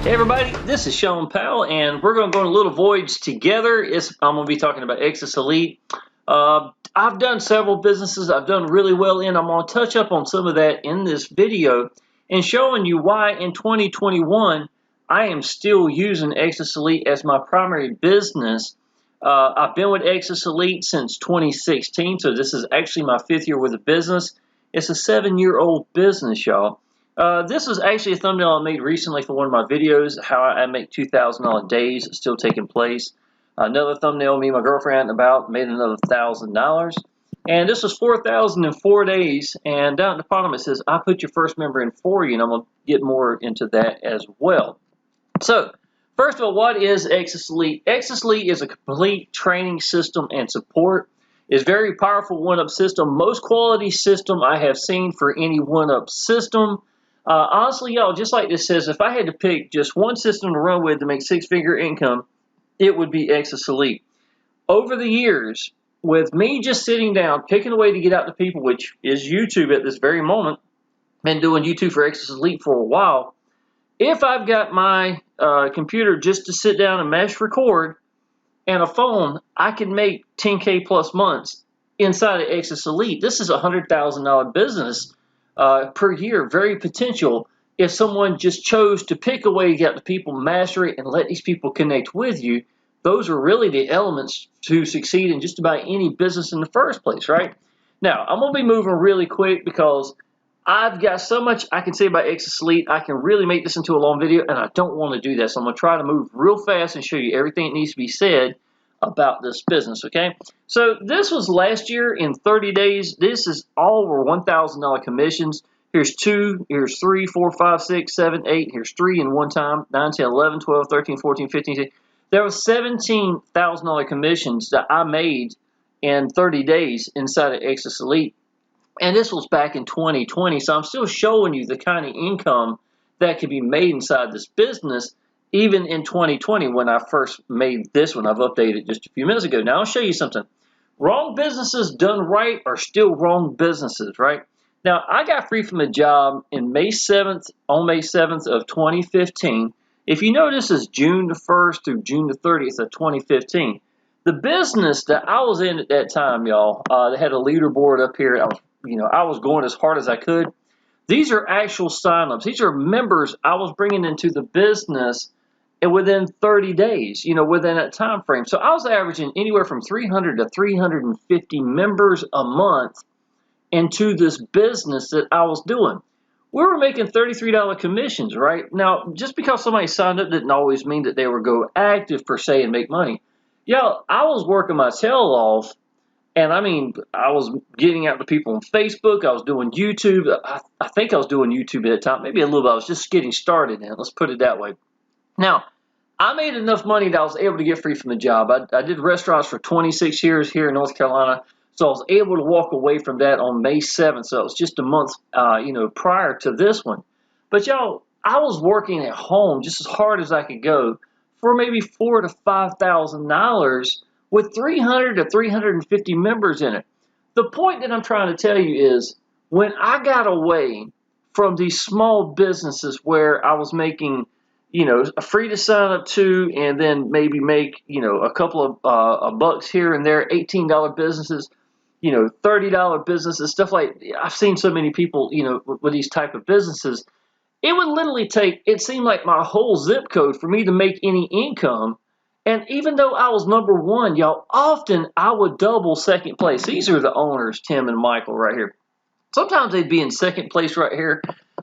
Hey everybody, this is Shawn Powell, and we're going to go on a little voyage together. I'm going to be talking about Exitus Elite. I've done several businesses I've done really well in. I'm going to touch up on some of that in this video and showing you why in 2021 I am still using Exitus Elite as my primary business. I've been with Exitus Elite since 2016, so this is actually my 5th year with the business. It's a 7-year-old business, y'all. This is actually a thumbnail I made recently for one of my videos, how I make $2,000 days still taking place. Another thumbnail me and my girlfriend about made another $1,000. And this was 4,004 days. And down at the bottom it says, I put your first member in for you. And I'm going to get more into that as well. So, first of all, what is Exitus Elite? Exitus Elite is a complete training system and support. It's a very powerful one-up system. Most quality system I have seen for any one-up system. Honestly, y'all, just like this says, if I had to pick just one system to run with to make 6-figure income, it would be Exitus Elite. Over the years, with me just sitting down, picking a way to get out to people, which is YouTube at this very moment, been doing YouTube for Exitus Elite for a while, if I've got my computer just to sit down and mash record and a phone, I can make 10K plus months inside of Exitus Elite. This is a $100,000 business per year, very potential if someone just chose to pick a way to get the people, master it, and let these people connect with you. Those are really the elements to succeed in just about any business in the first place, right? Now, I'm going to be moving really quick because I've got so much I can say about Exitus Elite. I can really make this into a long video, and I don't want to do that. So I'm going to try to move real fast and show you everything that needs to be said about this business, okay? So this was last year in 30 days. This is all over $1,000 commissions. Here's 2, here's 3, 4, 5, 6, 7, 8, here's 3 in one time, 9, 10, 11, 12, 13, 14, 15, 16. There was $17,000 commissions that I made in 30 days inside of Exitus Elite. And this was back in 2020, so I'm still showing you the kind of income that could be made inside this business even in 2020 when I first made this one. I've updated it just a few minutes ago. Now I'll show you something. Wrong businesses done right are still wrong businesses, right? Now I got free from a job in May 7th, on May 7th of 2015. If you notice, it's June the 1st through June the 30th of 2015. The business that I was in at that time, y'all, they had a leaderboard up here. I was going as hard as I could. These are actual signups. These are members I was bringing into the business and within 30 days, within that time frame. So I was averaging anywhere from 300 to 350 members a month into this business that I was doing. We were making $33 commissions, right? Now, just because somebody signed up didn't always mean that they would go active per se and make money. Y'all, I was working my tail off. And I mean, I was getting out to people on Facebook. I was doing YouTube. I think I was doing YouTube at the time. Maybe a little bit. I was just getting started in it. Let's put it that way. Now, I made enough money that I was able to get free from the job. I did restaurants for 26 years here in North Carolina. So I was able to walk away from that on May 7th. So it was just a month, prior to this one. But y'all, I was working at home just as hard as I could go for maybe $4,000 to $5,000 with 300 to 350 members in it. The point that I'm trying to tell you is when I got away from these small businesses where I was making, a free to sign up to and then maybe make, a couple of bucks here and there, $18 businesses, $30 businesses, stuff like I've seen so many people, with these type of businesses. It would literally take, it seemed like my whole zip code for me to make any income. And even though I was number one, y'all, often I would double second place. These are the owners, Tim and Michael, right here. Sometimes they'd be in second place right here.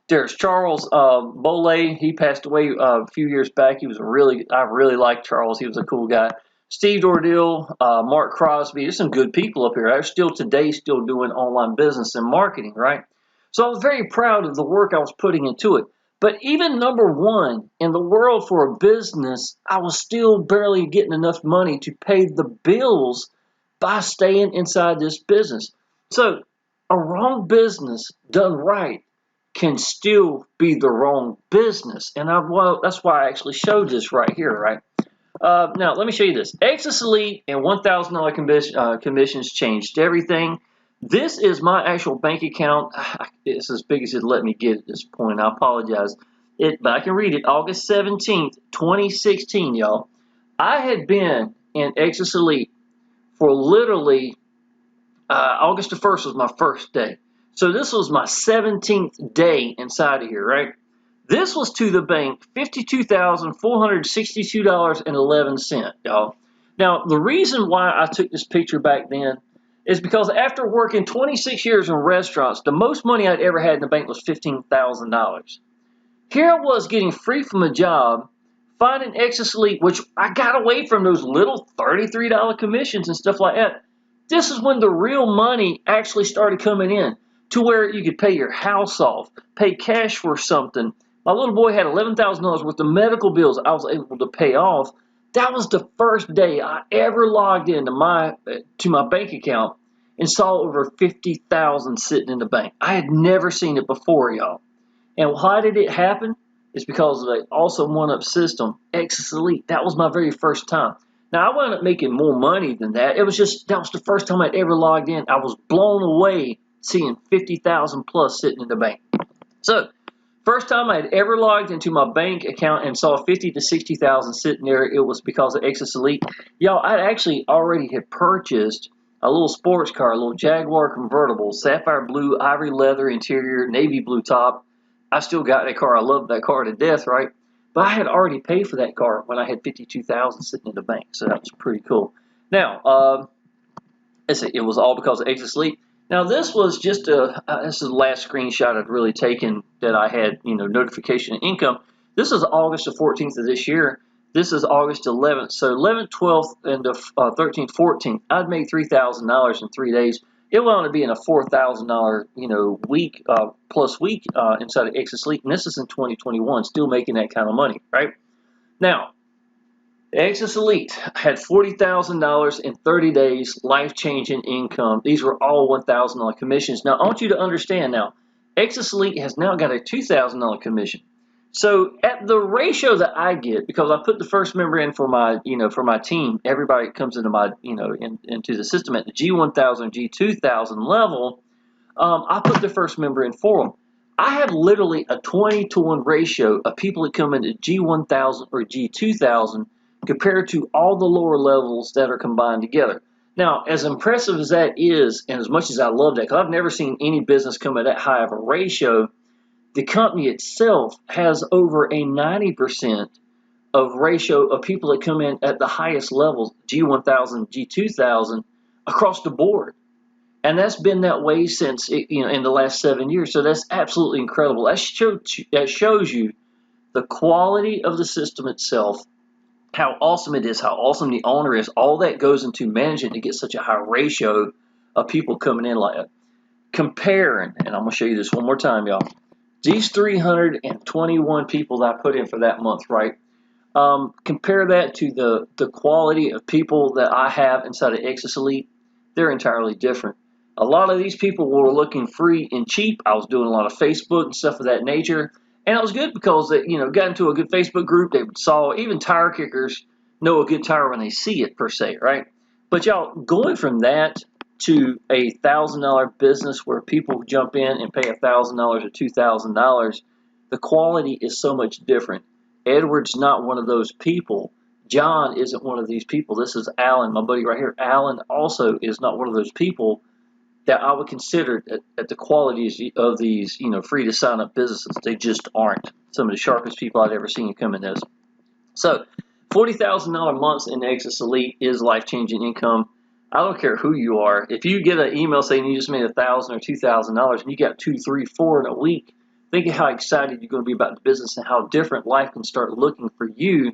There's Charles Boley. He passed away a few years back. I really liked Charles. He was a cool guy. Steve Dordell, Mark Crosby. There's some good people up here. They're still doing online business and marketing, right? So I was very proud of the work I was putting into it. But even number one in the world for a business, I was still barely getting enough money to pay the bills by staying inside this business. So a wrong business done right can still be the wrong business. And that's why I actually showed this right here, right? Now, let me show you this. Exitus Elite and $1,000 commissions changed everything. This is my actual bank account. It's as big as it let me get at this point. I apologize. But I can read it. August 17th, 2016, y'all. I had been in Exitus Elite for literally August the 1st was my first day. So this was my 17th day inside of here, right? This was to the bank $52,462.11, y'all. Now, the reason why I took this picture back then is because after working 26 years in restaurants, the most money I'd ever had in the bank was $15,000. Here I was getting free from a job, finding Exitus Elite, which I got away from those little $33 commissions and stuff like that. This is when the real money actually started coming in to where you could pay your house off, pay cash for something. My little boy had $11,000 worth of medical bills I was able to pay off. That was the first day I ever logged into my bank account and saw over $50,000 sitting in the bank. I had never seen it before, y'all. And why did it happen? It's because of the awesome one-up system, Exitus Elite. That was my very first time. Now, I wound up making more money than that. That was the first time I'd ever logged in. I was blown away seeing 50,000 plus sitting in the bank. So, first time I'd ever logged into my bank account and saw 50 to 60,000 sitting there, it was because of Exitus Elite. Y'all, I actually already had purchased a little sports car, a little Jaguar convertible, sapphire blue, ivory leather interior, navy blue top. I still got that car. I love that car to death, right? But I had already paid for that car when I had 52,000 sitting in the bank, so that was pretty cool. Now, it was all because of Exitus Elite. Now, this was just this is the last screenshot I've really taken that I had, notification of income. This is August the 14th of this year. This is August 11th. So 11th, 12th, and the 13th, 14th, I'd made $3,000 in 3 days. It wound up being a $4,000, week plus week inside of Exitus Elite, and this is in 2021, still making that kind of money, right? Now, Exitus Elite had $40,000 in 30 days, life-changing income. These were all $1,000 commissions. Now, I want you to understand now, Exitus Elite has now got a $2,000 commission. So at the ratio that I get, because I put the first member in for my, for my team, everybody comes into my, into the system at the G1000, G2000 level. I put the first member in for them. I have literally a 20-to-1 ratio of people that come into G1000 or G2000 compared to all the lower levels that are combined together. Now, as impressive as that is, and as much as I love that, because I've never seen any business come at that high of a ratio, the company itself has over a 90% of ratio of people that come in at the highest levels, G1000, G2000, across the board. And that's been that way since, in the last 7 years. So that's absolutely incredible. That shows you the quality of the system itself, how awesome it is, how awesome the owner is. All that goes into managing to get such a high ratio of people coming in like that. Comparing, and I'm going to show you this one more time, y'all. These 321 people that I put in for that month, right? Compare that to the quality of people that I have inside of Exitus Elite. They're entirely different. A lot of these people were looking free and cheap. I was doing a lot of Facebook and stuff of that nature. And it was good because they, got into a good Facebook group. They saw even tire kickers know a good tire when they see it, per se, right? But y'all, going from that to a $1,000 business where people jump in and pay $1,000 or $2,000, the quality is so much different. Edward's not one of those people. John isn't one of these people. This is Alan, my buddy right here. Alan also is not one of those people that I would consider at the qualities of these, free to sign up businesses. They just aren't. Some of the sharpest people I've ever seen come in this. So, $40,000 months in Exitus Elite is life-changing income. I don't care who you are. If you get an email saying you just made $1,000 or $2,000 and you got 2, 3, 4 in a week, think of how excited you're going to be about the business and how different life can start looking for you.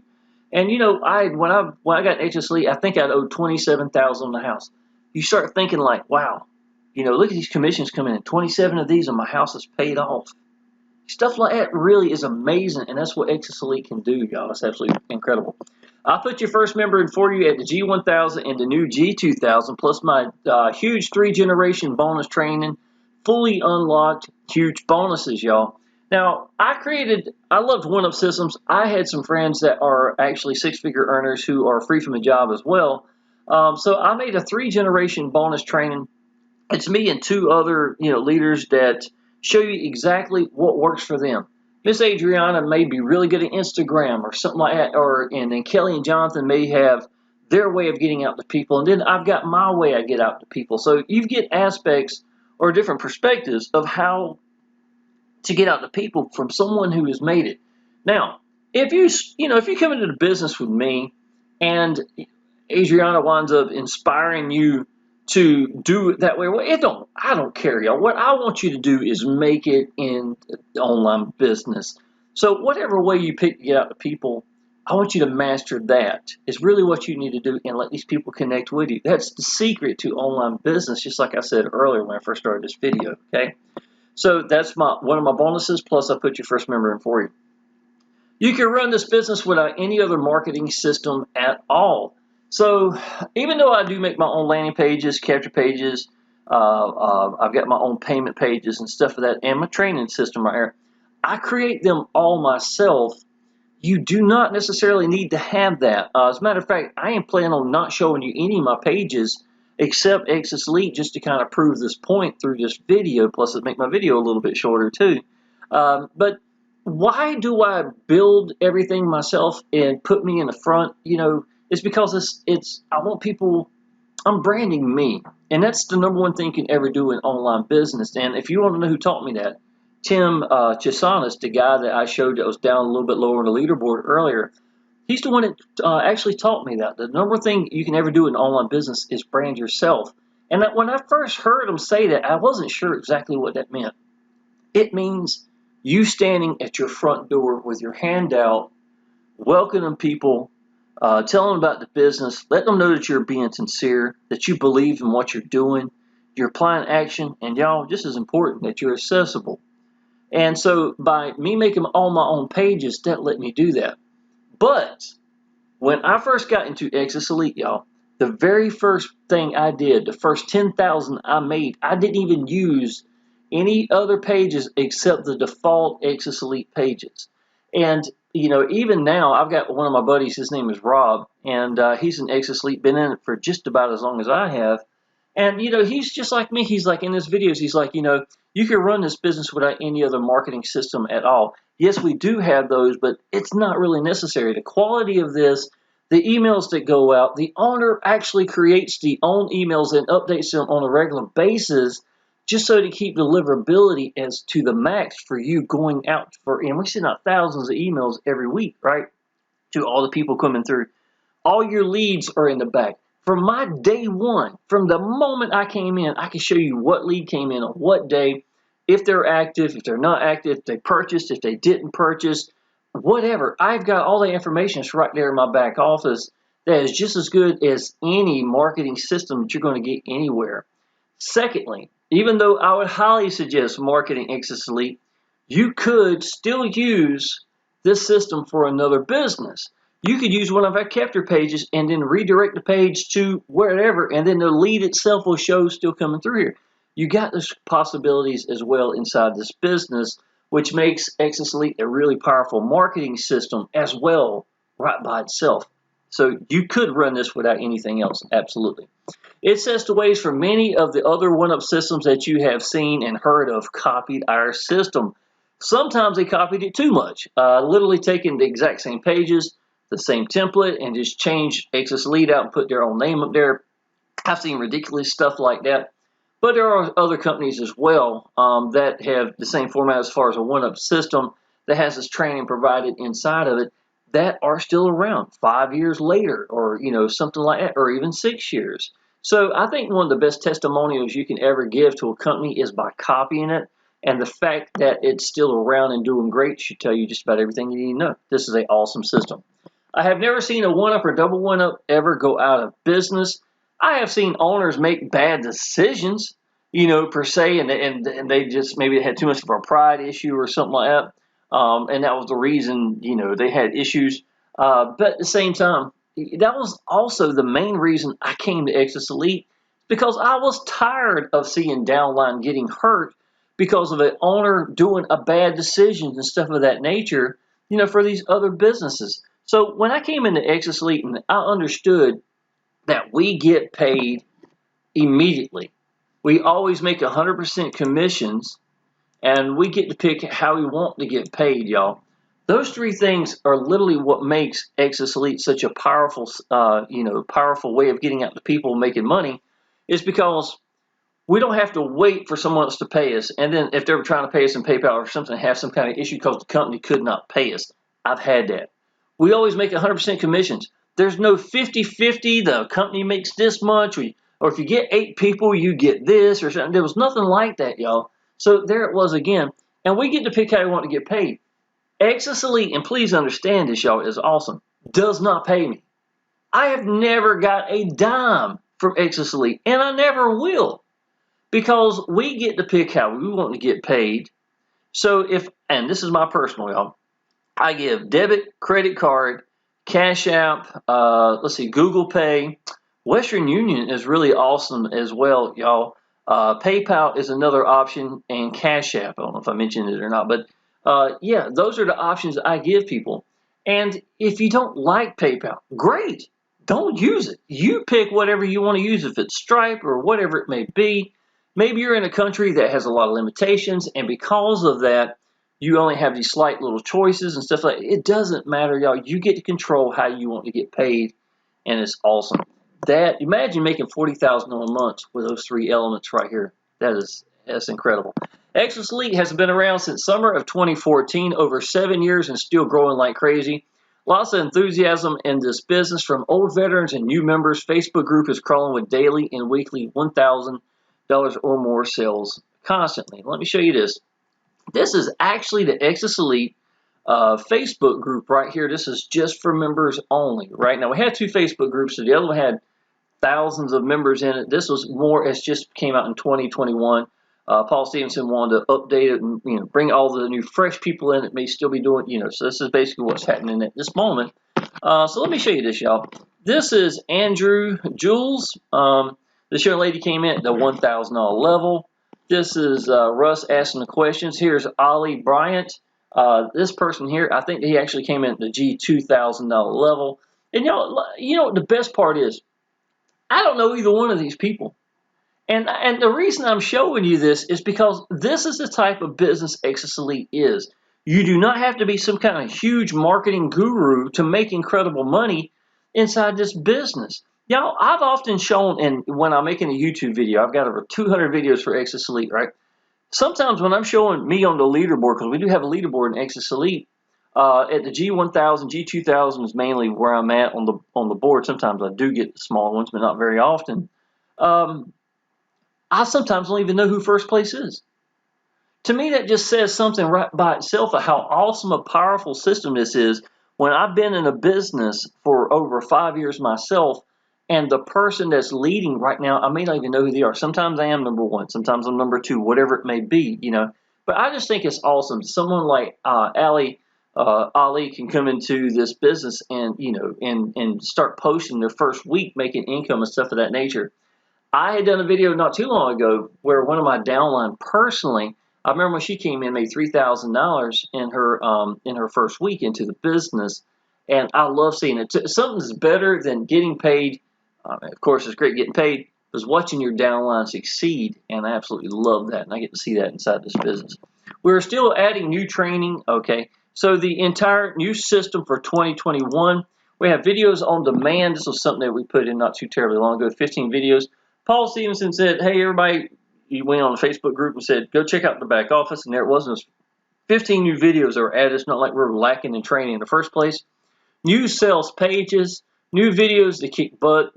And when I got Exitus Elite, I think I'd owed $27,000 on the house. You start thinking like, wow, look at these commissions coming in. 27 of these and my house is paid off. Stuff like that really is amazing, and that's what Exitus Elite can do, y'all. It's absolutely incredible. I'll put your first member in for you at the G1000 and the new G2000, plus my huge 3-generation bonus training, fully unlocked, huge bonuses, y'all. Now, I loved one-up systems. I had some friends that are actually 6-figure earners who are free from a job as well. So I made a 3-generation bonus training. It's me and 2 other leaders that show you exactly what works for them. Miss Adriana may be really good at Instagram or something like that, and then Kelly and Jonathan may have their way of getting out to people, and then I've got my way I get out to people. So you get aspects or different perspectives of how to get out to people from someone who has made it. Now, if you come into the business with me, and Adriana winds up inspiring you to do it that way, well, I don't care, y'all. What I want you to do is make it in the online business. So whatever way you pick to get out to people, I want you to master that. It's really what you need to do and let these people connect with you. That's the secret to online business, just like I said earlier when I first started this video, okay? So that's one of my bonuses, plus I put your first member in for you. You can run this business without any other marketing system at all. So even though I do make my own landing pages, capture pages, I've got my own payment pages and stuff of that, and my training system right here, I create them all myself. You do not necessarily need to have that. As a matter of fact, I am planning on not showing you any of my pages except Exitus Elite, just to kind of prove this point through this video, plus it make my video a little bit shorter too. But why do I build everything myself and put me in the front? It's because I want people, I'm branding me. And that's the number one thing you can ever do in online business. And if you want to know who taught me that, Tim Chisanis, the guy that I showed that was down a little bit lower on the leaderboard earlier, he's the one that actually taught me that. The number one thing you can ever do in online business is brand yourself. And when I first heard him say that, I wasn't sure exactly what that meant. It means you standing at your front door with your hand out, welcoming people, telling them about the business, letting them know that you're being sincere, that you believe in what you're doing, you're applying action, and y'all, just as important, that you're accessible. And so by me making all my own pages, that let me do that. But when I first got into Exitus Elite, y'all, the very first thing I did, the first 10,000 I made, I didn't even use any other pages except the default Exitus Elite pages. And, even now, I've got one of my buddies, his name is Rob, and he's an Exitus Elite, been in it for just about as long as I have. And, he's just like me. He's like, in his videos, he's like, you can run this business without any other marketing system at all. Yes, we do have those, but it's not really necessary. The quality of this, the emails that go out, the owner actually creates the own emails and updates them on a regular basis just so to keep deliverability as to the max for you going out and we send out thousands of emails every week, right, to all the people coming through. All your leads are in the back. From my day one, from the moment I came in, I can show you what lead came in on what day, if they're active, if they're not active, if they purchased, if they didn't purchase, whatever. I've got all the information right there in my back office that is just as good as any marketing system that you're going to get anywhere. Secondly, even though I would highly suggest marketing Exitus Elite, you could still use this system for another business. You could use one of our capture pages and then redirect the page to wherever, and then the lead itself will show still coming through here. You got those possibilities as well inside this business, which makes Exitus Elite a really powerful marketing system as well, right by itself. So you could run this without anything else, absolutely. It sets the ways for many of the other one-up systems that you have seen and heard of copied our system. Sometimes they copied it too much, literally taking the exact same pages, the same template, and just change Exitus Elite out and put their own name up there. I've seen ridiculous stuff like that. But there are other companies as well that have the same format as far as a one-up system that has this training provided inside of it that are still around 5 years later, or something like that, or even 6 years. So I think one of the best testimonials you can ever give to a company is by copying it, and the fact that it's still around and doing great should tell you just about everything you need to know. This is an awesome system. I have never seen a one-up or double one-up ever go out of business. I have seen owners make bad decisions, per se, and they just maybe had too much of a pride issue or something like that. And that was the reason, they had issues. But at the same time, that was also the main reason I came to Exitus Elite, because I was tired of seeing downline getting hurt because of an owner doing a bad decision and stuff of that nature, for these other businesses. So when I came into Exitus Elite, and I understood that we get paid immediately. We always make 100% commissions, and we get to pick how we want to get paid, y'all. Those three things are literally what makes Exitus Elite such a powerful, powerful way of getting out to people and making money, is because we don't have to wait for someone else to pay us. And then if they were trying to pay us in PayPal or something, have some kind of issue because the company could not pay us. I've had that. We always make 100% commissions. There's no 50-50, the company makes this much, or if you get 8 people, you get this, or something. There was nothing like that, y'all. So there it was again. And we get to pick how we want to get paid. Exitus Elite, and please understand this, y'all, is awesome, does not pay me. I have never got a dime from Exitus Elite, and I never will, because we get to pick how we want to get paid. So and this is my personal, y'all, I give debit, credit card, Cash App, Google Pay. Western Union is really awesome as well, y'all. PayPal is another option, and Cash App. I don't know if I mentioned it or not, but yeah, those are the options I give people. And if you don't like PayPal, great. Don't use it. You pick whatever you want to use, if it's Stripe or whatever it may be. Maybe you're in a country that has a lot of limitations, and because of that, you only have these slight little choices and stuff like that. It doesn't matter, y'all. You get to control how you want to get paid, and it's awesome. Imagine making $40,000 a month with those three elements right here. That's incredible. Exitus Elite has been around since summer of 2014, over 7 years, and still growing like crazy. Lots of enthusiasm in this business from old veterans and new members. Facebook group is crawling with daily and weekly $1,000 or more sales constantly. Let me show you this. This is actually the Exitus Elite Facebook group right here. This is just for members only. Right now, we had 2 Facebook groups, so the other one had thousands of members in it. This was more, it just came out in 2021. Paul Stevenson wanted to update it and bring all the new fresh people in. It may still be doing, so this is basically what's happening at this moment. So let me show you this, y'all. This is Andrew Jules. This young lady came in at the $1,000 level. This is Russ asking the questions. Here's Ollie Bryant. This person here, I think he actually came in at the $2,000 level. And you know what the best part is? I don't know either one of these people. And the reason I'm showing you this is because this is the type of business Exitus Elite is. You do not have to be some kind of huge marketing guru to make incredible money inside this business. Y'all, I've often shown, and when I'm making a YouTube video, I've got over 200 videos for Exitus Elite, right? Sometimes when I'm showing me on the leaderboard, because we do have a leaderboard in Exitus Elite, at the G1000, G2000 is mainly where I'm at on the board. Sometimes I do get the small ones, but not very often. I sometimes don't even know who first place is. To me, that just says something right by itself of how awesome a powerful system this is. When I've been in a business for over 5 years myself, and the person that's leading right now, I may not even know who they are. Sometimes I am number 1, sometimes I'm number 2, whatever it may be, But I just think it's awesome. Someone like Ali can come into this business and and start posting their first week, making income and stuff of that nature. I had done a video not too long ago where one of my downline personally, I remember when she came in, made $3,000 in her first week into the business, and I love seeing it. Something's better than getting paid. Of course, it's great getting paid, but watching your downline succeed, and I absolutely love that, and I get to see that inside this business. We're still adding new training. Okay, so the entire new system for 2021. We have videos on demand. This was something that we put in not too terribly long ago. 15 videos. Paul Stevenson said, hey, everybody, he went on the Facebook group and said, go check out the back office. And there it was. 15 new videos that were added. It's not like we're lacking in training in the first place. New sales pages, new videos to kick butt,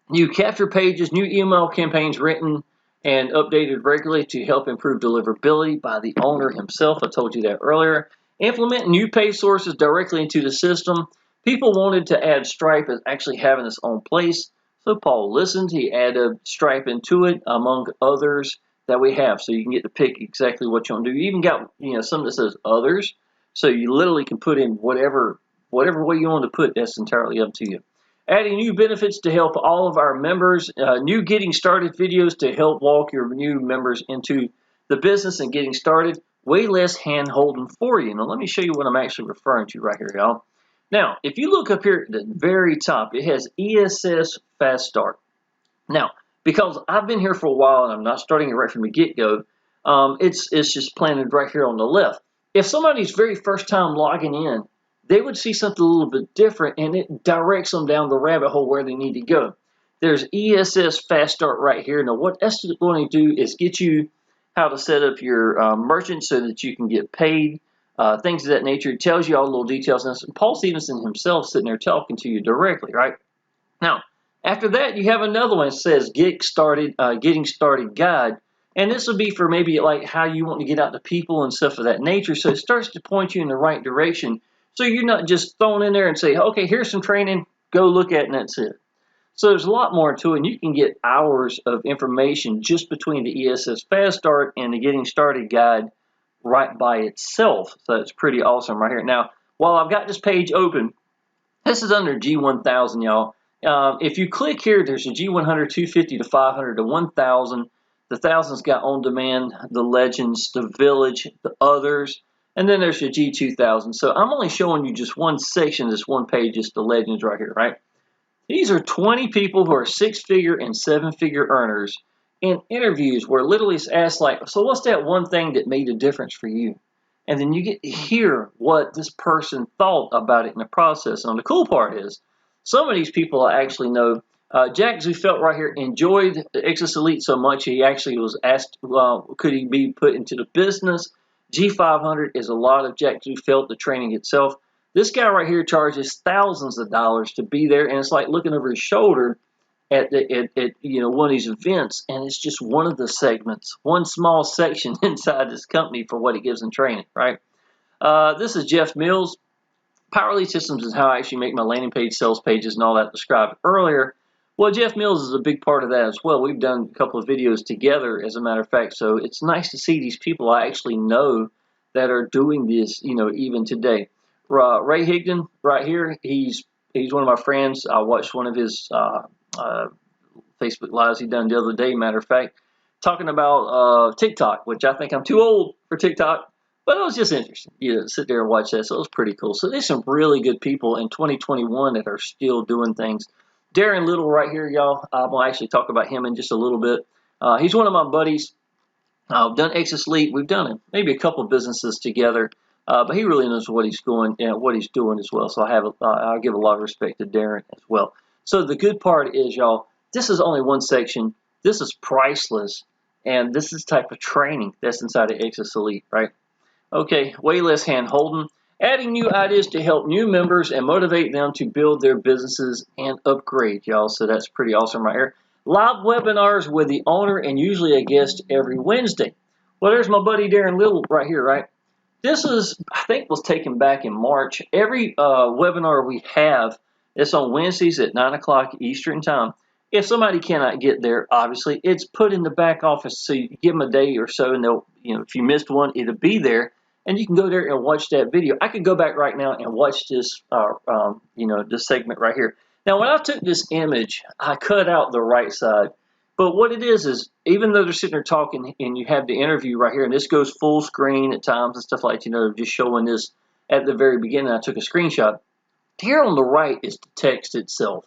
new capture pages, new email campaigns written and updated regularly to help improve deliverability by the owner himself. I told you that earlier. Implement new pay sources directly into the system. People wanted to add Stripe as actually having its own place. So Paul listened, he added Stripe into it, among others that we have. So you can get to pick exactly what you want to do. You even got, something that says others. So you literally can put in whatever way you want to put. That's entirely up to you. Adding new benefits to help all of our members. New getting started videos to help walk your new members into the business and getting started. Way less hand holding for you. Now let me show you what I'm actually referring to right here, y'all. Now, if you look up here at the very top, it has ESS Fast Start. Now, because I've been here for a while and I'm not starting it right from the get-go, It's just planted right here on the left. If somebody's very first time logging in, they would see something a little bit different, and it directs them down the rabbit hole where they need to go. There's ESS Fast Start right here. Now, what that's going to do is get you how to set up your merchant so that you can get paid, things of that nature. It tells you all the little details. And Paul Stevenson himself sitting there talking to you directly, right? Now, after that, you have another one that says Getting Started Guide. And this will be for maybe like how you want to get out to people and stuff of that nature. So it starts to point you in the right direction. So you're not just thrown in there and say, okay, here's some training, go look at it, and that's it. So there's a lot more to it, and you can get hours of information just between the ESS Fast Start and the Getting Started Guide right by itself. So it's pretty awesome right here. Now, while I've got this page open, this is under G1000, y'all. If you click here, there's a G100, 250 to 500 to 1000. The 1000's got On Demand, the Legends, the Village, the Others, and then there's your G2000. So I'm only showing you just one section of this one page, just the Legends right here, right? These are 20 people who are 6-figure and 7-figure earners in interviews where literally it's asked like, so what's that one thing that made a difference for you? And then you get to hear what this person thought about it in the process. And the cool part is, some of these people I actually know. Jack Zufelt right here enjoyed the Exitus Elite so much he actually was asked, could he be put into the business? G500 is a lot of Jack Zufelt, the training itself. This guy right here charges thousands of dollars to be there, and it's like looking over his shoulder at one of these events, and it's just one of the segments, one small section inside this company for what he gives in training, right? This is Jeff Mills. Power Elite Systems is how I actually make my landing page, sales pages, and all that described earlier. Well, Jeff Mills is a big part of that as well. We've done a couple of videos together, as a matter of fact, so it's nice to see these people I actually know that are doing this, even today. Ray Higdon, right here, he's one of my friends. I watched one of his Facebook Lives he done the other day, matter of fact, talking about TikTok, which I think I'm too old for TikTok, but it was just interesting, to sit there and watch that, so it was pretty cool. So there's some really good people in 2021 that are still doing things. Darren Little right here, y'all. I'm going to actually talk about him in just a little bit. He's one of my buddies. I've done Exitus Elite. We've done maybe a couple of businesses together, but he really knows what he's doing as well. So I give a lot of respect to Darren as well. So the good part is, y'all, this is only one section. This is priceless, and this is the type of training that's inside of Exitus Elite, right? Okay, way less hand-holding. Adding new ideas to help new members and motivate them to build their businesses and upgrade, y'all. So that's pretty awesome right here. Live webinars with the owner and usually a guest every Wednesday. Well, there's my buddy Darren Little right here, right? This is, I think, was taken back in March. Every webinar we have, it's on Wednesdays at 9 o'clock Eastern time. If somebody cannot get there, obviously, it's put in the back office. So you give them a day or so, and they'll, if you missed one, it'll be there. And you can go there and watch that video. I could go back right now and watch this, this segment right here. Now, when I took this image, I cut out the right side. But what it is even though they're sitting there talking and you have the interview right here, and this goes full screen at times and stuff like that, just showing this at the very beginning, I took a screenshot. Here on the right is the text itself.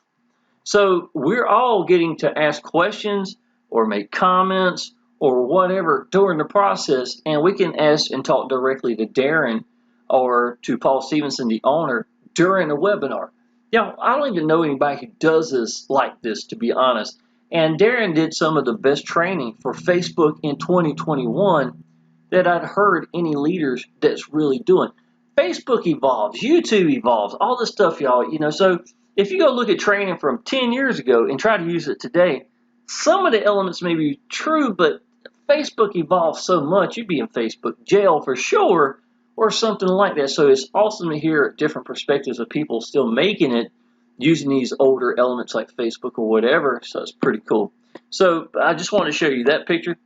So we're all getting to ask questions or make comments or whatever during the process, and we can ask and talk directly to Darren or to Paul Stevenson, the owner, during a webinar. I don't even know anybody who does this like this, to be honest. And Darren did some of the best training for Facebook in 2021 that I'd heard any leaders that's really doing. Facebook evolves, YouTube evolves, all this stuff, y'all. So if you go look at training from 10 years ago and try to use it today, some of the elements may be true, but Facebook evolves so much, you'd be in Facebook jail for sure, or something like that. So it's awesome to hear different perspectives of people still making it using these older elements like Facebook or whatever. So it's pretty cool. So I just want to show you that picture.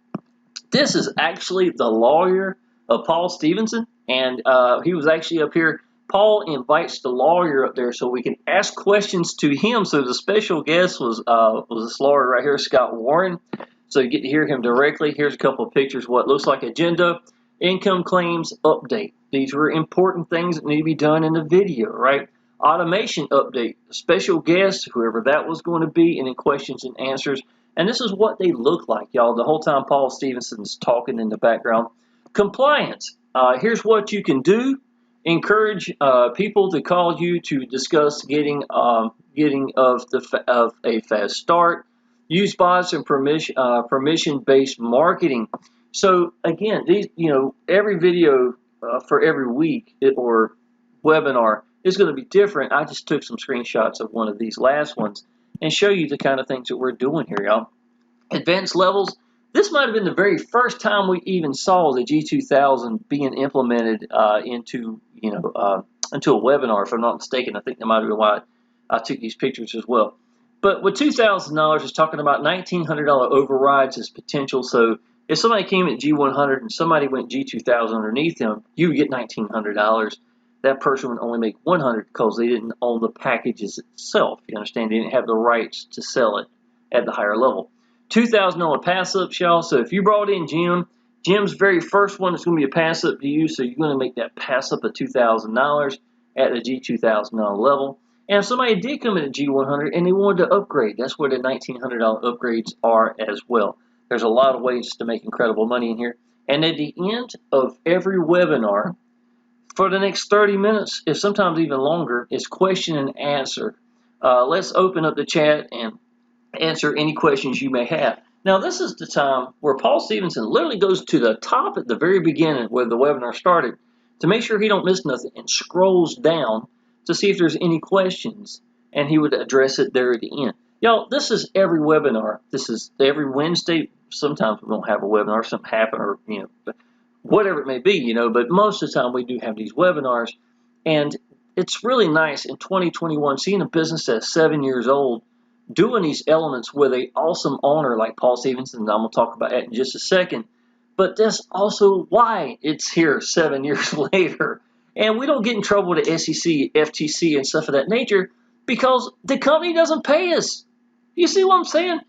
This is actually the lawyer of Paul Stevenson, and he was actually up here. Paul invites the lawyer up there so we can ask questions to him. So the special guest was this lawyer right here, Scott Warren. So you get to hear him directly. Here's a couple of pictures, what looks like agenda, income claims, update. These were important things that need to be done in the video, right? Automation update, special guest, whoever that was going to be, and then questions and answers. And this is what they look like, y'all. The whole time Paul Stevenson's talking in the background. Compliance. Here's what you can do. Encourage people to call you to discuss getting of a fast start. Use bots and permission-based marketing. So again, these every video for every week or webinar is going to be different. I just took some screenshots of one of these last ones and show you the kind of things that we're doing here, y'all. Advanced levels. This might have been the very first time we even saw the G2000 being implemented into a webinar, if I'm not mistaken. I think that might have been why I took these pictures as well. But with $2,000, it's talking about $1,900 overrides as potential. So if somebody came at G100 and somebody went G2000 underneath them, you would get $1,900. That person would only make $100 because they didn't own the packages itself. You understand? They didn't have the rights to sell it at the higher level. $2,000 pass-ups, y'all. So if you brought in Jim's very first one is going to be a pass-up to you. So you're going to make that pass-up of $2,000 at the G2000 level. And if somebody did come in at G100 and they wanted to upgrade, that's where the $1,900 upgrades are as well. There's a lot of ways to make incredible money in here. And at the end of every webinar, for the next 30 minutes, if sometimes even longer, is question and answer. Let's open up the chat and answer any questions you may have. Now, this is the time where Paul Stevenson literally goes to the top at the very beginning where the webinar started to make sure he don't miss nothing and scrolls down to see if there's any questions, and he would address it there at the end. Y'all, this is every webinar. This is every Wednesday. Sometimes we don't have a webinar, something happen, or whatever it may be, but most of the time we do have these webinars, and it's really nice in 2021 seeing a business that's 7 years old doing these elements with an awesome owner like Paul Stevenson, and I'm going to talk about that in just a second. But that's also why it's here 7 years later. And we don't get in trouble with the SEC, FTC, and stuff of that nature because the company doesn't pay us. You see what I'm saying?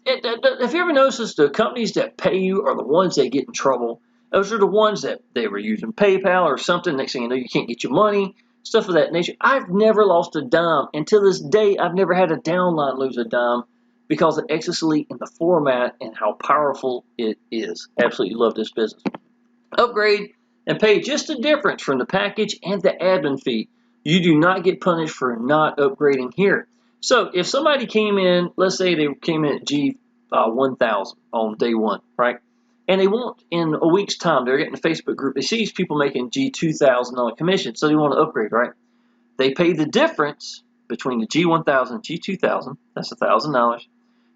If you ever noticed, the companies that pay you are the ones that get in trouble. Those are the ones that they were using PayPal or something. Next thing you know, you can't get your money. Stuff of that nature. I've never lost a dime. And to this day, I've never had a downline lose a dime because of Exitus Elite and the format and how powerful it is. Absolutely love this business. Upgrade and pay just the difference from the package and the admin fee. You do not get punished for not upgrading here. So if somebody came in, let's say they came in at G1000 on day one, right? And they want, in a week's time, they're getting a Facebook group. They see these people making G2000 commission, so they want to upgrade, right? They pay the difference between the G1000 and G2000. That's $1,000.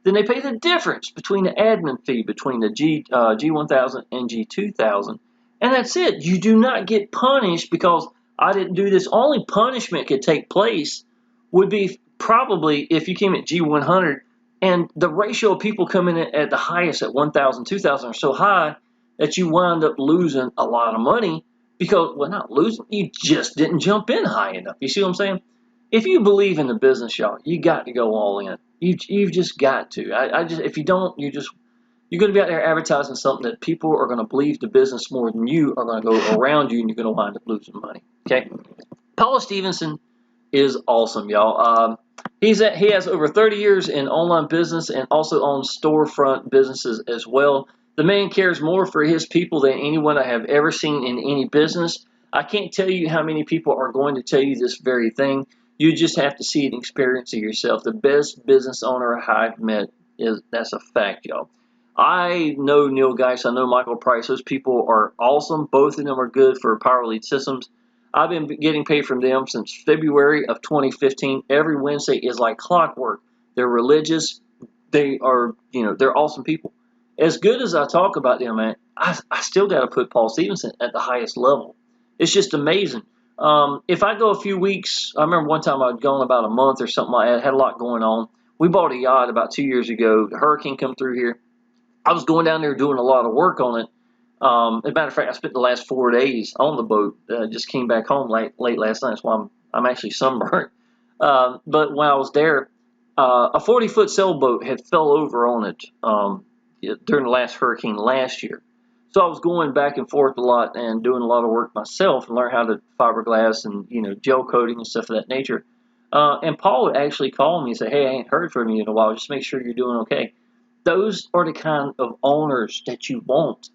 Then they pay the difference between the admin fee between the G1000 and G2000. And that's it. You do not get punished because I didn't do this. Only punishment could take place would be probably if you came at G100 and the ratio of people coming in at the highest at 1,000, 2,000 are so high that you wind up losing a lot of money because, well, not losing, you just didn't jump in high enough. You see what I'm saying? If you believe in the business, y'all, you got to go all in. You've just got to. If you don't, you're going to be out there advertising something that people are going to believe the business more than you are going to go around you, and you're going to wind up losing money. Okay? Paul Stevenson is awesome, y'all. He has over 30 years in online business and also owns storefront businesses as well. The man cares more for his people than anyone I have ever seen in any business. I can't tell you how many people are going to tell you this very thing. You just have to see it and experience it yourself. The best business owner I've met that's a fact, y'all. I know Neil Geist. I know Michael Price. Those people are awesome. Both of them are good for Power Lead Systems. I've been getting paid from them since February of 2015. Every Wednesday is like clockwork. They're religious. They're awesome people. As good as I talk about them, man, I still got to put Paul Stevenson at the highest level. It's just amazing. If I go a few weeks, I remember one time I'd gone about a month or something like that. Had a lot going on. We bought a yacht about 2 years ago. The hurricane come through here. I was going down there doing a lot of work on it. As a matter of fact, I spent the last 4 days on the boat. Just came back home late last night. That's why I'm actually sunburned. But when I was there, a 40-foot sailboat had fell over on it during the last hurricane last year. So I was going back and forth a lot and doing a lot of work myself and learn how to fiberglass and gel coating and stuff of that nature. And Paul would actually call me and say, "Hey, I ain't heard from you in a while. Just make sure you're doing okay." Those are the kind of owners that you want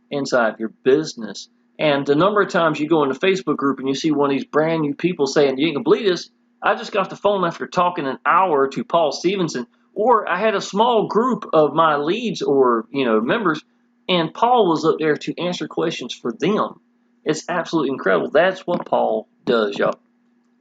inside your business. And the number of times you go in the Facebook group and you see one of these brand new people saying, you ain't gonna believe this, I just got the phone after talking an hour to Paul Stevenson, or I had a small group of my leads or members, and Paul was up there to answer questions for them. It's absolutely incredible. That's what Paul does, y'all.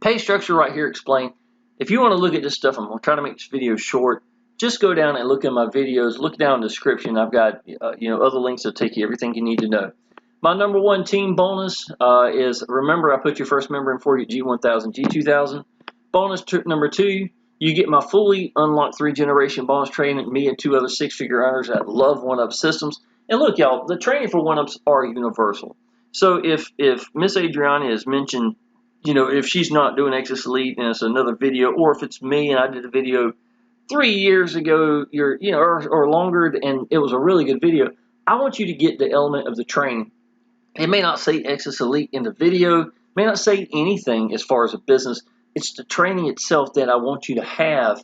Pay structure right here explained. If you want to look at this stuff, I'm going to try to make this video short. Just go down and look at my videos. Look down in the description. I've got other links that take you everything you need to know. My number one team bonus is, remember, I put your first member in for you, G1000, G2000. Bonus number two, you get my fully unlocked 3-generation bonus training, me and 2 other 6-figure earners that love 1UP systems. And look, y'all, the training for 1UPs are universal. So if Miss Adriana is mentioned, if she's not doing Exitus Elite and it's another video, or if it's me and I did a video 3 years ago, or longer, and it was a really good video, I want you to get the element of the training. It may not say Exitus Elite in the video, may not say anything as far as a business. It's the training itself that I want you to have.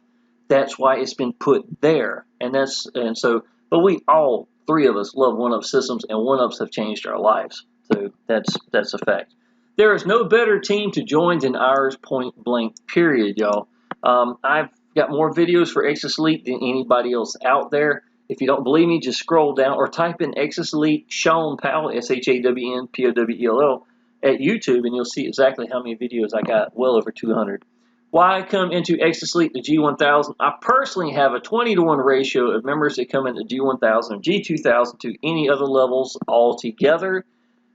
That's why it's been put there. But we all 3 of us love 1UP systems, and 1UPs have changed our lives. So that's a fact. There is no better team to join than ours, point blank, period, y'all. I've got more videos for Exitus Elite than anybody else out there. If you don't believe me, just scroll down or type in Exitus Elite Shawn Powell, ShawnPowell, at YouTube, and you'll see exactly how many videos I got, well over 200. Why come into Exitus Elite, the G1000? I personally have a 20-to-1 ratio of members that come into G1000 and G2000 to any other levels altogether.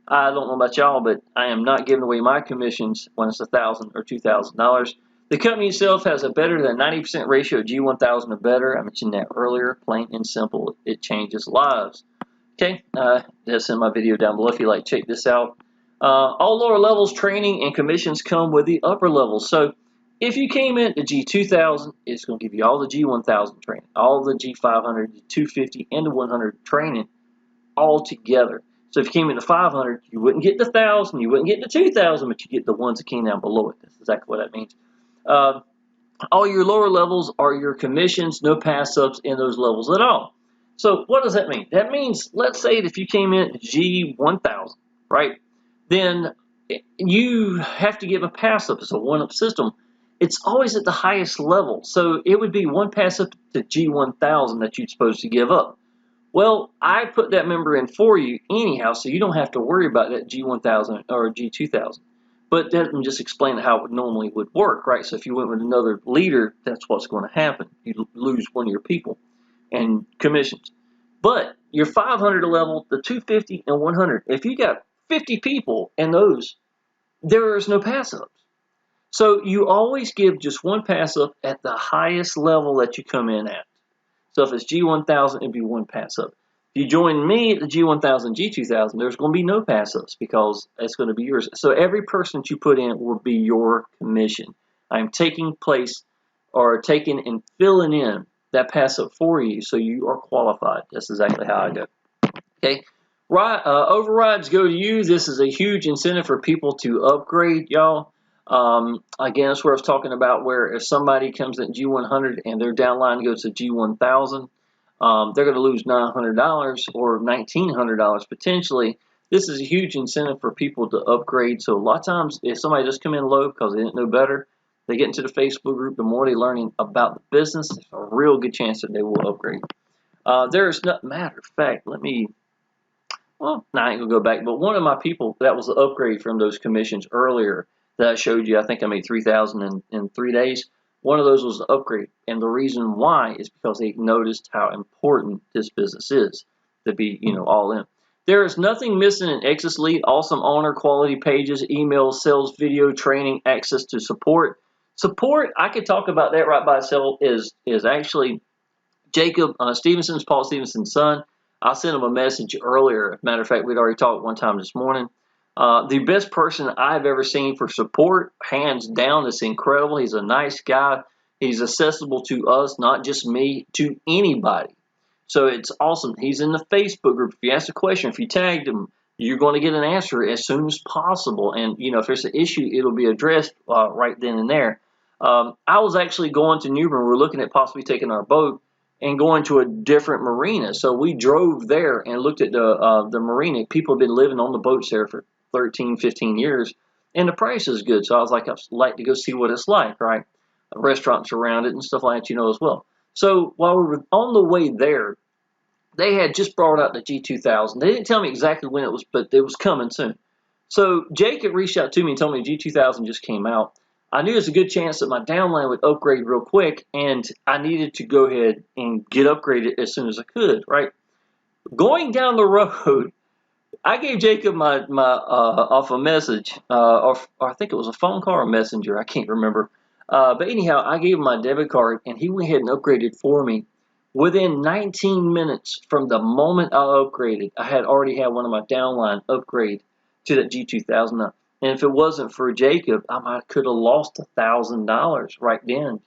I don't know about y'all, but I am not giving away my commissions when it's $1,000 or $2,000. The company itself has a better than 90% ratio of G1000 or better. I mentioned that earlier. Plain and simple, it changes lives. Okay, that's in my video down below if you like. Check this out. All lower levels training and commissions come with the upper levels. So if you came in at G2000, it's going to give you all the G1000 training, all the G500, the 250, and the 100 training all together. So if you came into 500, you wouldn't get the 1,000, you wouldn't get the 2,000, but you get the ones that came down below it. That's exactly what that means. All your lower levels are your commissions, no pass-ups in those levels at all. So what does that mean? That means, let's say if you came in at G1000, right, then you have to give a pass-up. It's a 1UP system. It's always at the highest level. So it would be 1 pass-up to G1000 that you're supposed to give up. Well, I put that member in for you anyhow, so you don't have to worry about that G1000 or G2000. But let me just explain how it normally would work, right? So if you went with another leader, that's what's going to happen. You lose one of your people and commissions. But your 500 level, the 250 and 100, if you got 50 people in those, there is no pass-ups. So you always give just 1 pass-up at the highest level that you come in at. So if it's G1000, it'd be 1 pass-up. If you join me at the G1000, G2000, there's going to be no pass-ups because it's going to be yours. So every person that you put in will be your commission. I'm taking place or taking and filling in that pass-up for you so you are qualified. That's exactly how I go. Okay. Right, overrides go to you. This is a huge incentive for people to upgrade, y'all. Again, that's what I was talking about, where if somebody comes at G100 and their downline goes to G1000, they're going to lose $900 or $1,900 potentially. This is a huge incentive for people to upgrade. So a lot of times, if somebody just come in low because they didn't know better, they get into the Facebook group, the more they're learning about the business, there's a real good chance that they will upgrade. There's no matter of fact, I ain't gonna go back, but one of my people that was an upgrade from those commissions earlier that I showed you, I think I made $3,000 in 3 days. One of those was an upgrade, and the reason why is because they noticed how important this business is to be, all in. There is nothing missing in Exitus Elite. Awesome owner, quality pages, emails, sales, video, training, access to support. Support, I could talk about that right by itself, is actually Jacob Stevenson's, Paul Stevenson's son. I sent him a message earlier. Matter of fact, we'd already talked one time this morning. The best person I've ever seen for support, hands down. It's incredible. He's a nice guy. He's accessible to us, not just me, to anybody. So it's awesome. He's in the Facebook group. If you ask a question, if you tagged him, you're going to get an answer as soon as possible. And, if there's an issue, it'll be addressed right then and there. I was actually going to New Bern. We're looking at possibly taking our boat. and going to a different marina. So we drove there and looked at the marina. People have been living on the boats there for 13, 15 years, and the price is good. So I was like, I'd like to go see what it's like, right? Restaurants around it and stuff like that, as well. So while we were on the way there, they had just brought out the G2000. They didn't tell me exactly when it was, but it was coming soon. So Jacob reached out to me and told me the G2000 just came out. I knew there was a good chance that my downline would upgrade real quick, and I needed to go ahead and get upgraded as soon as I could, right? Going down the road, I gave Jacob my off a message, or I think it was a phone call or messenger, I can't remember. But anyhow, I gave him my debit card, and he went ahead and upgraded for me. Within 19 minutes from the moment I upgraded, I had already had one of my downline upgrade to that G2000. And if it wasn't for Jacob, I could have lost $1,000 right then,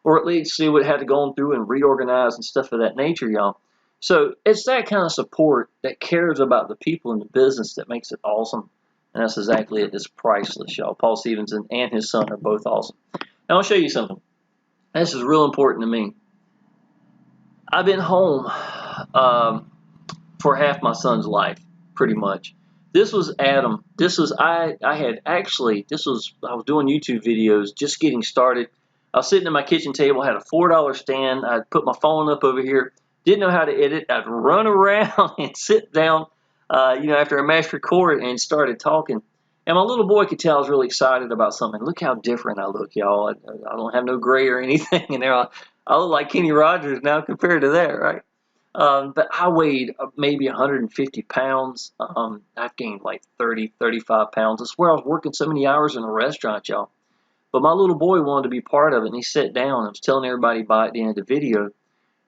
or at least it would have had to go through and reorganize and stuff of that nature, y'all. So it's that kind of support that cares about the people in the business that makes it awesome. And that's exactly it. It's priceless, y'all. Paul Stevenson and his son are both awesome. Now I'll show you something. This is real important to me. I've been home for half my son's life, pretty much. This was Adam. This was I was doing YouTube videos, just getting started. I was sitting at my kitchen table, had a $4 stand. I'd put my phone up over here. Didn't know how to edit. I'd run around and sit down, after I mashed record and started talking. And my little boy could tell I was really excited about something. Look how different I look, y'all. I don't have no gray or anything in there. I look like Kenny Rogers now compared to that, right? But I weighed maybe 150 pounds. I've gained like 30, 35 pounds. I swear I was working so many hours in a restaurant, y'all. But my little boy wanted to be part of it, and he sat down and was telling everybody about it at the end of the video.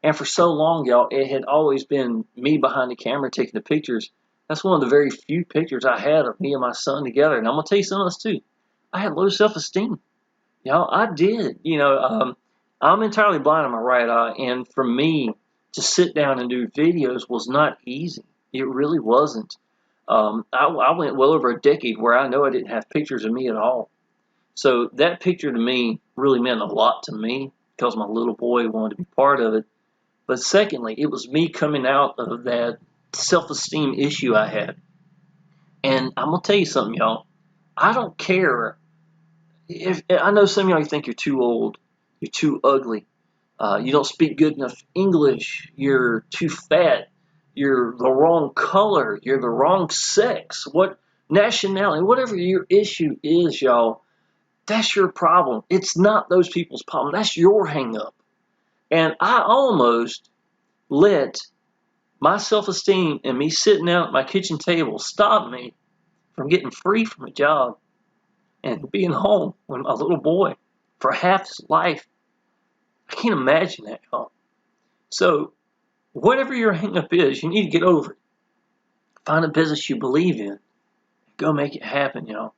And for so long, y'all, it had always been me behind the camera taking the pictures. That's one of the very few pictures I had of me and my son together. And I'm going to tell you something else, too. I had low self-esteem. Y'all, I did. I'm entirely blind in my right eye. And for me to sit down and do videos was not easy. It really wasn't. I went well over a decade where I know I didn't have pictures of me at all. So that picture to me really meant a lot to me because my little boy wanted to be part of it. But secondly, it was me coming out of that self-esteem issue I had. And I'm going to tell you something, y'all. I don't care if I know some of y'all think you're too old, you're too ugly, you don't speak good enough English, you're too fat, you're the wrong color, you're the wrong sex, what nationality, whatever your issue is, y'all, that's your problem. It's not those people's problem. That's your hang up. And I almost let my self-esteem and me sitting out at my kitchen table stop me from getting free from a job and being home with my little boy for half his life. I can't imagine that, y'all. So, whatever your hang-up is, you need to get over it. Find a business you believe in. Go make it happen, y'all.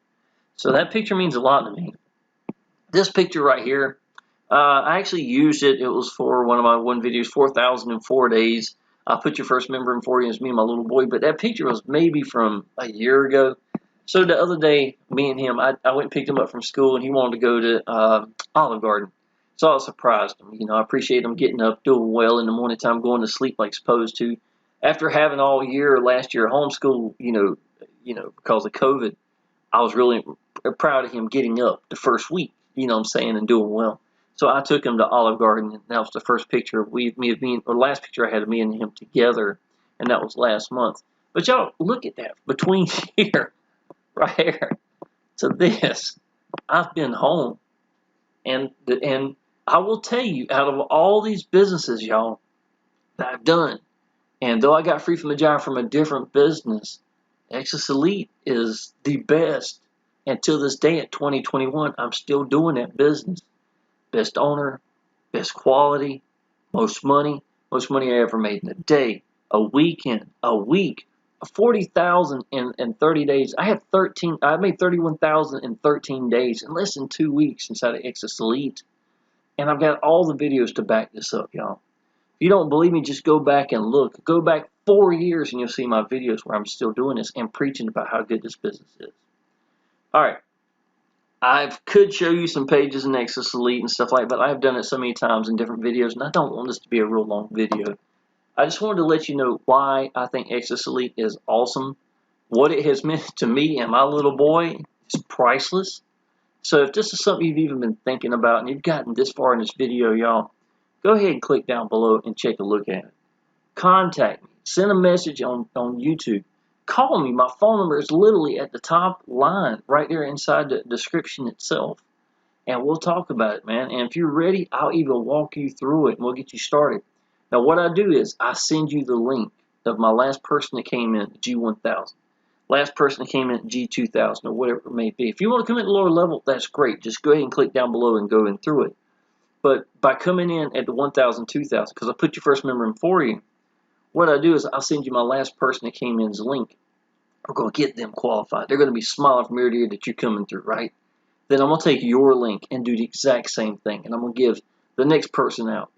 So that picture means a lot to me. This picture right here, I actually used it. It was for one of my videos, 4,004 days. I put your first member in 40, and it's me and my little boy. But that picture was maybe from a year ago. So the other day, me and him, I went and picked him up from school, and he wanted to go to Olive Garden. So I surprised him. I appreciate him getting up, doing well in the morning time, going to sleep like supposed to. After having all year, last year, homeschool, because of COVID, I was really proud of him getting up the first week, and doing well. So I took him to Olive Garden, and that was the first picture last picture I had of me and him together, and that was last month. But y'all, look at that. Between here, right here, to this, I've been home. And I will tell you, out of all these businesses, y'all, that I've done, and though I got free from a job from a different business, Exitus Elite is the best. And to this day, at 2021, I'm still doing that business. Best owner, best quality, most money I ever made in a day, a weekend, a week, 40,000 in 30 days. I made 31,000 in 13 days in less than 2 weeks inside of Exitus Elite. And I've got all the videos to back this up, y'all. If you don't believe me, just go back and look. Go back 4 years and you'll see my videos where I'm still doing this and preaching about how good this business is. All right. I could show you some pages in Exitus Elite and stuff like that, but I've done it so many times in different videos, and I don't want this to be a real long video. I just wanted to let you know why I think Exitus Elite is awesome. What it has meant to me and my little boy is priceless. So if this is something you've even been thinking about and you've gotten this far in this video, y'all, go ahead and click down below and take a look at it. Contact me. Send a message on YouTube. Call me. My phone number is literally at the top line right there inside the description itself. And we'll talk about it, man. And if you're ready, I'll even walk you through it and we'll get you started. Now, what I do is I send you the link of my last person that came in at G1000. Last person that came in at G2000 or whatever it may be. If you want to come in at the lower level, that's great. Just go ahead and click down below and go in through it. But by coming in at the 1000, 2000, because I put your first member in for you, what I do is I'll send you my last person that came in's link. We're going to get them qualified. They're going to be smiling from ear to ear that you're coming through, right? Then I'm going to take your link and do the exact same thing. And I'm going to give the next person out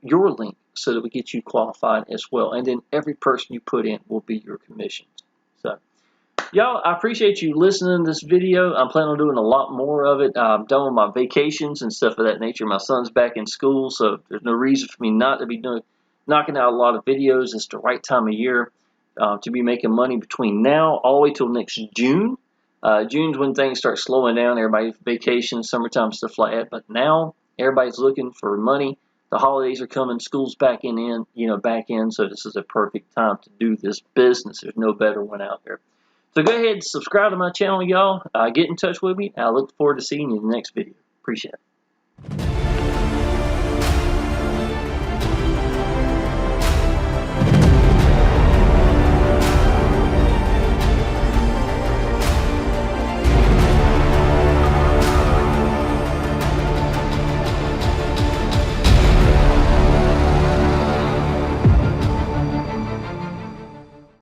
your link so that we get you qualified as well. And then every person you put in will be your commissions. So, y'all, I appreciate you listening to this video. I'm planning on doing a lot more of it. I'm done with my vacations and stuff of that nature. My son's back in school, so there's no reason for me not to be knocking out a lot of videos. It's the right time of year to be making money between now all the way till next June. June's when things start slowing down. Everybody's vacation, summertime, stuff like that. But now everybody's looking for money. The holidays are coming. School's back in. So this is a perfect time to do this business. There's no better one out there. So go ahead and subscribe to my channel, y'all. Get in touch with me. I look forward to seeing you in the next video. Appreciate it.